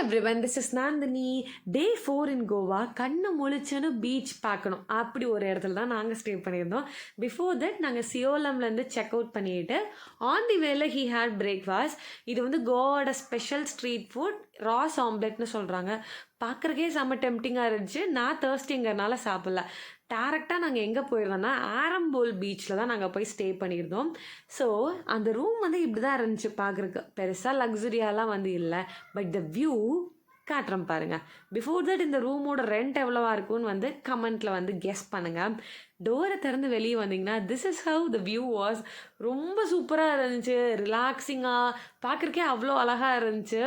Everyone, this is Nandini. டே 4 இன் கோவா. கண்ணு முழிச்சுன்னு beach பார்க்கணும் அப்படி ஒரு இடத்துல தான் நாங்கள் ஸ்டே பண்ணியிருந்தோம். பிஃபோர் தட் நாங்கள் சியோலம்லேருந்து செக் அவுட் பண்ணிட்டு ஆன் தி வேல ஹி ஹேட் பிரேக்ஃபாஸ்ட். இது வந்து கோவாவோட ஸ்பெஷல் ஸ்ட்ரீட் ஃபுட் ராஸ் ஆம்லெட்னு சொல்கிறாங்க. பார்க்குறக்கே செம்ம டெம்டிங்காக இருந்துச்சு. நான் தேர்ஸ்டிங்கிறனால சாப்பிடல. டேரெக்டாக நாங்கள் எங்கே போயிருந்தோம்னா ஆரம்போல் பீச்சில் தான் நாங்கள் போய் ஸ்டே பண்ணியிருந்தோம். ஸோ அந்த ரூம் வந்து இப்படி தான் இருந்துச்சு பார்க்குறக்கு. பெருசாக லக்ஸுரியாலாம் வந்து இல்லை. பட் த வியூ காட்டுறேன் பாருங்கள். பிஃபோர் தட் இந்த ரூமோட ரெண்ட் எவ்வளோவா இருக்கும்னு வந்து கமெண்ட்டில் வந்து கெஸ் பண்ணுங்கள். டோரை திறந்து வெளியே வந்தீங்கன்னா this is how the view was. ரொம்ப சூப்பராக இருந்துச்சு, ரிலாக்ஸிங்காக, பார்க்குறக்கே அவ்வளோ அழகாக இருந்துச்சு.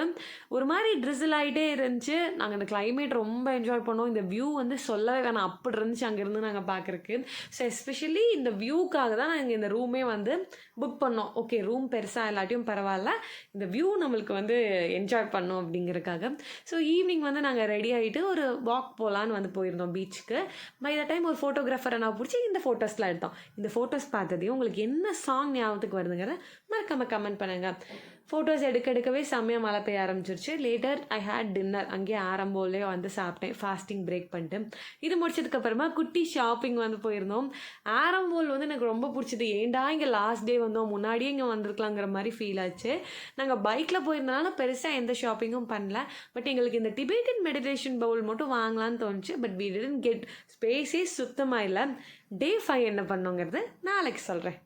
ஒரு மாதிரி ட்ரிசில் ஆகிட்டே இருந்துச்சு. நாங்கள் இந்த கிளைமேட் ரொம்ப என்ஜாய் பண்ணோம். இந்த வியூ வந்து சொல்லவே வேணாம், அப்படி இருந்துச்சு அங்கேருந்து நாங்கள் பார்க்குறக்கு. ஸோ எஸ்பெஷலி இந்த வியூக்காக தான் நாங்கள் இந்த ரூமே வந்து புக் பண்ணோம். ஓகே, ரூம் பெருசாக எல்லாத்தையும் பரவாயில்ல, இந்த வியூ நம்மளுக்கு வந்து என்ஜாய் பண்ணோம் அப்படிங்கிறதுக்காக. ஸோ ஈவினிங் வந்து நாங்கள் ரெடி ஆகிட்டு ஒரு வாக் போகலான்னு வந்து போயிருந்தோம் பீச்சுக்கு. பை த டைம் ஒரு ஃபோட்டோகிராஃபரை நான் பிடிச்சி இந்த ஃபோட்டோஸ்லாம் எடுத்தோம். இந்த ஃபோட்டோஸ் பார்த்ததையும் உங்களுக்கு என்ன சாங் ஞாபகத்துக்கு வருதுங்கிறத மறக்காமல் கமெண்ட் பண்ணுங்கள். ஃபோட்டோஸ் எடுக்கவே செம்மையாக மழை பெய்ய ஆரம்பிச்சிருச்சு. Later I had dinner. அங்கேயே ஆரம்போலே வந்து சாப்பிட்டேன் ஃபாஸ்டிங் பிரேக் பண்ணிட்டு. இது முடிச்சதுக்கப்புறமா குட்டி ஷாப்பிங் வந்து போயிருந்தோம். ஆரம்போல் வந்து எனக்கு ரொம்ப பிடிச்சது. ஏண்டா இங்கே லாஸ்ட் டே வந்தோம், முன்னாடியே இங்கே வந்திருக்கலாங்கிற மாதிரி ஃபீல் ஆச்சு. நாங்கள் பைக்கில் போயிருந்தனால பெருசாக எந்த ஷாப்பிங்கும் பண்ணல. பட் எங்களுக்கு இந்த டிபேட்டன் மெடிடேஷன் பவுல் மட்டும் வாங்கலான்னு தோணுச்சு. But we didn't get. ஸ்பேஸே சுத்தமாக இல்லை. டே 5 என்ன பண்ணோங்கிறது நாளைக்கு சொல்கிறேன்.